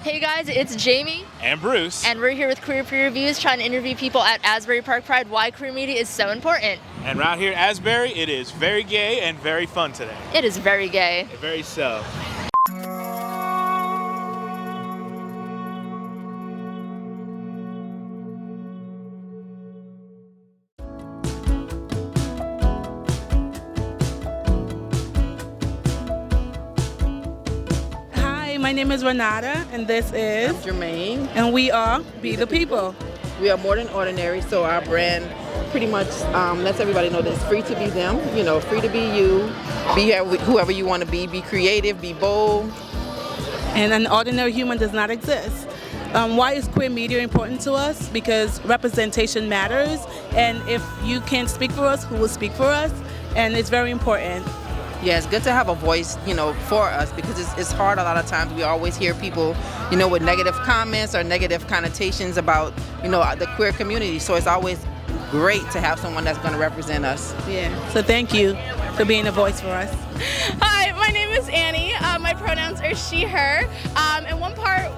Hey guys, it's Jamie and Bruce, and we're here with Queer Peer Reviews, trying to interview people at Asbury Park Pride why queer media is so important. And right here at Asbury, it is very gay and very fun today. It is very gay. Very so. My name is Renata, and this is Jermaine, and we are Be the People. We are more than ordinary, so our brand pretty much lets everybody know that it's free to be them, free to be you, be whoever you want to be creative, be bold. And an ordinary human does not exist. Why is queer media important to us? Because representation matters, and if you can't speak for us, who will speak for us? And it's very important. Yeah, it's good to have a voice, for us, because it's hard a lot of times. We always hear people, with negative comments or negative connotations about, the queer community. So it's always great to have someone that's going to represent us. Yeah, so thank you for being a voice for us. Hi, my name is Annie. My pronouns are she, her. And one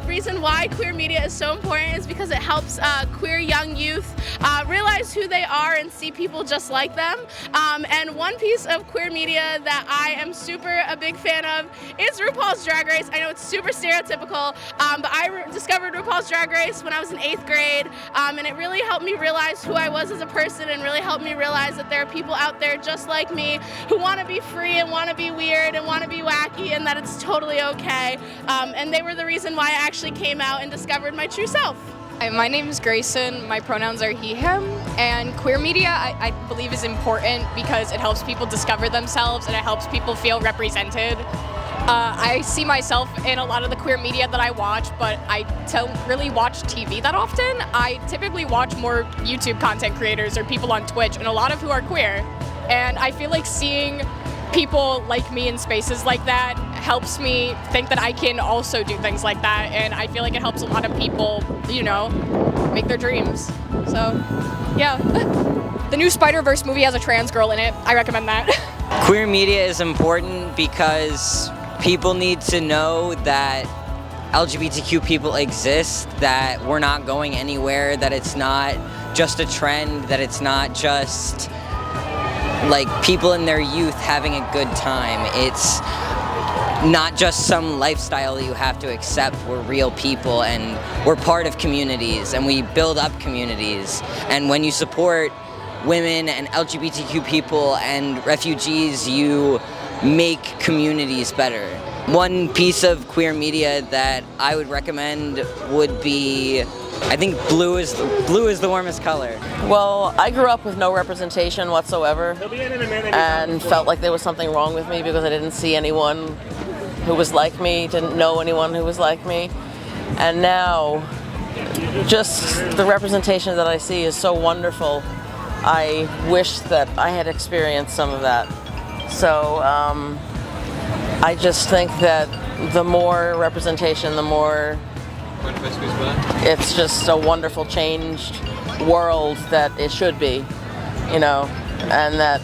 reason why queer media is so important is because it helps queer young youth realize who they are and see people just like them. And one piece of queer media that I am a big fan of is RuPaul's Drag Race. I know it's super stereotypical, but I discovered RuPaul's Drag Race when I was in 8th grade, and it really helped me realize who I was as a person and really helped me realize that there are people out there just like me who want to be free and want to be weird and want to be wacky, and that it's totally okay. And they were the reason why I actually came out and discovered my true self. Hi, my name is Grayson. My pronouns are he, him, and queer media I believe is important because it helps people discover themselves and it helps people feel represented. I see myself in a lot of the queer media that I watch, but I don't really watch TV that often. I typically watch more YouTube content creators or people on Twitch, and a lot of who are queer. And I feel like seeing people like me in spaces like that helps me think that I can also do things like that, and I feel like it helps a lot of people, make their dreams. So, yeah. The new Spider-Verse movie has a trans girl in it. I recommend that. Queer media is important because people need to know that LGBTQ people exist, that we're not going anywhere, that it's not just a trend, that it's not just like people in their youth having a good time. It's not just some lifestyle that you have to accept. We're real people and we're part of communities and we build up communities. And when you support women and LGBTQ people and refugees, you make communities better. One piece of queer media that I would recommend would be, I think blue is the warmest color. Well, I grew up with no representation whatsoever and felt like there was something wrong with me because I didn't see anyone who was like me, didn't know anyone who was like me. And now, just the representation that I see is so wonderful. I wish that I had experienced some of that. So I just think that the more representation, the more it's just a wonderful changed world that it should be, and that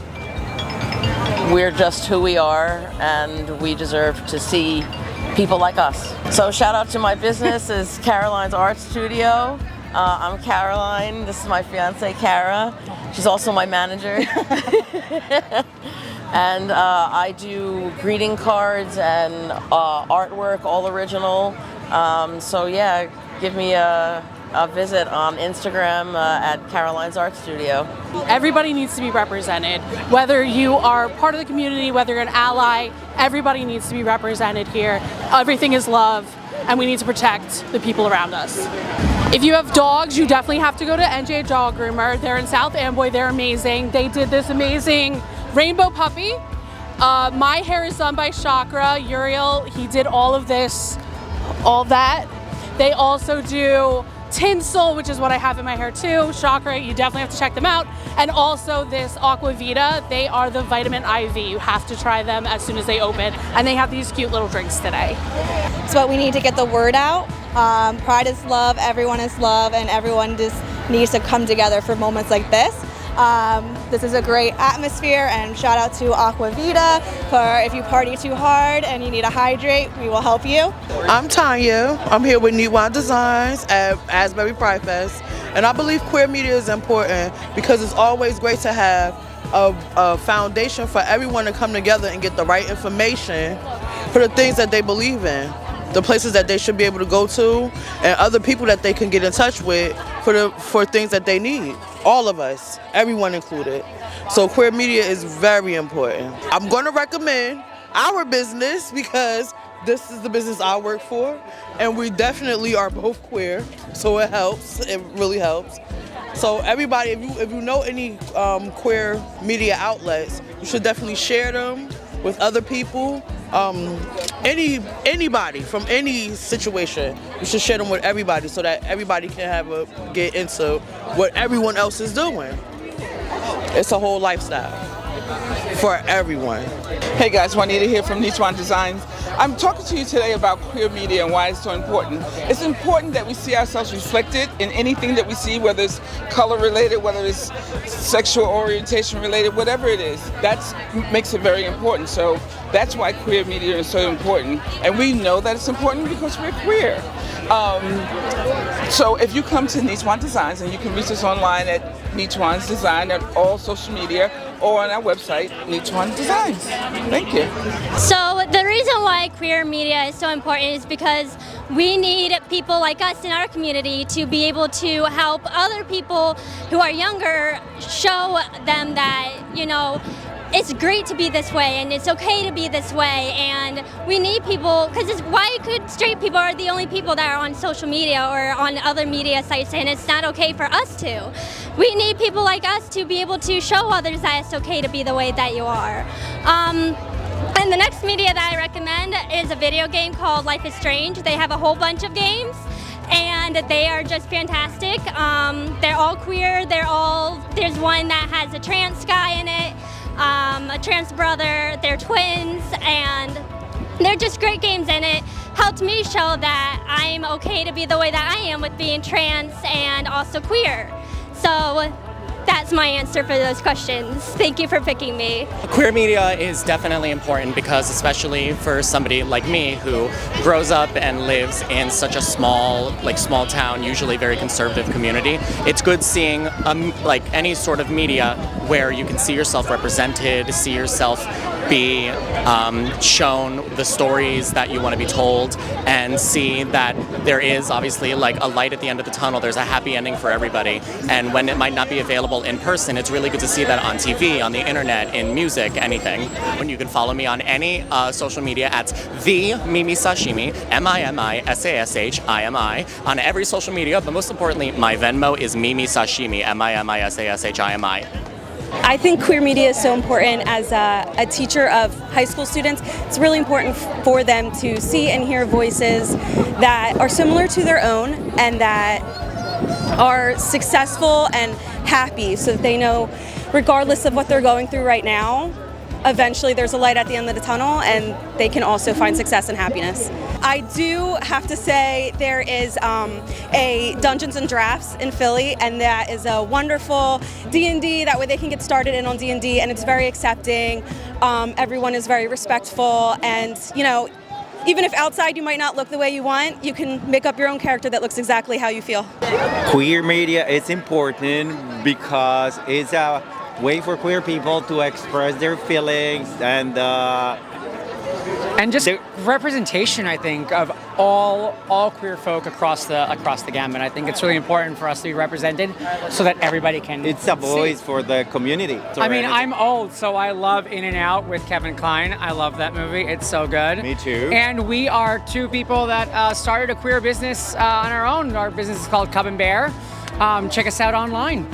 we're just who we are and we deserve to see people like us. So shout out to my business is Caroline's Art Studio. I'm Caroline, this is my fiance Cara. She's also my manager. And I do greeting cards and artwork, all original. So yeah, give me a visit on Instagram at Caroline's Art Studio. Everybody needs to be represented. Whether you are part of the community, whether you're an ally, everybody needs to be represented here. Everything is love, and we need to protect the people around us. If you have dogs, you definitely have to go to NJ Dog Groomer. They're in South Amboy. They're amazing. They did this amazing rainbow puppy. My hair is done by Chakra. Uriel, he did all of this, all that. They also do tinsel, which is what I have in my hair too. Chakra, you definitely have to check them out. And also this Aquavita, they are the vitamin IV. You have to try them as soon as they open. And they have these cute little drinks today. So we need to get the word out. Pride is love, everyone is love, and everyone just needs to come together for moments like this. this is a great atmosphere, and shout out to Aquavita for if you party too hard and you need to hydrate, we will help you. I'm Tanya. I'm here with Lifeline Designs at Asbury Pride Fest, and I believe queer media is important because it's always great to have a foundation for everyone to come together and get the right information for the things that they believe in, the places that they should be able to go to, and other people that they can get in touch with for things that they need. All of us, everyone included. So queer media is very important. I'm going to recommend our business because this is the business I work for, and we definitely are both queer, so it helps. It really helps. So everybody, if you know any queer media outlets, you should definitely share them with other people. Anybody from any situation, you should share them with everybody so that everybody can get into what everyone else is doing. It's a whole lifestyle for everyone. Hey guys, Juanita here from Lifeline Designs. I'm talking to you today about queer media and why it's so important. It's important that we see ourselves reflected in anything that we see, whether it's color related, whether it's sexual orientation related, whatever it is. That makes it very important. So that's why queer media is so important. And we know that it's important because we're queer. So if you come to Lifeline Designs, and you can reach us online at Lifeline Design at all social media or on our website, Lifeline Designs. Thank you. So the reason why queer media is so important is because we need people like us in our community to be able to help other people who are younger, show them that, you know, it's great to be this way and it's okay to be this way, and we need people, because why could straight people are the only people that are on social media or on other media sites, and it's not okay for us to. We need people like us to be able to show others that it's okay to be the way that you are. And the next media that I recommend is a video game called Life is Strange. They have a whole bunch of games, and they are just fantastic. They're all queer. There's one that has a trans guy in it, a trans brother. They're twins, and they're just great games, and it helped me show that I'm okay to be the way that I am with being trans and also queer. So that's my answer for those questions. Thank you for picking me. Queer media is definitely important because, especially for somebody like me who grows up and lives in such a small town, usually very conservative community, it's good seeing like any sort of media where you can see yourself represented, see yourself be shown the stories that you want to be told, and see that there is obviously like a light at the end of the tunnel. There's a happy ending for everybody, and when it might not be available in person, it's really good to see that on TV, on the internet, in music, anything. When you can follow me on any social media at the Mimi Sashimi, MIMISASHIMI, on every social media, but most importantly, my Venmo is Mimi Sashimi, MIMISASHIMI. I think queer media is so important. As a teacher of high school students, it's really important for them to see and hear voices that are similar to their own and that are successful and happy, so that they know, regardless of what they're going through right now, eventually there's a light at the end of the tunnel and they can also find success and happiness. I do have to say there is a Dungeons and Drafts in Philly, and that is a wonderful D&D. That way they can get started in on D&D, and it's very accepting. Everyone is very respectful, and you know, even if outside you might not look the way you want, you can make up your own character that looks exactly how you feel. Queer media is important because it's a way for queer people to express their feelings and just representation, I think, of all queer folk across the gamut. I think it's really important for us to be represented so that everybody can. It's a voice for the community. I mean, I'm old, so I love In and Out with Kevin Kline. I love that movie. It's so good. Me too. And we are two people that started a queer business on our own. Our business is called Cub and Bear. Check us out online.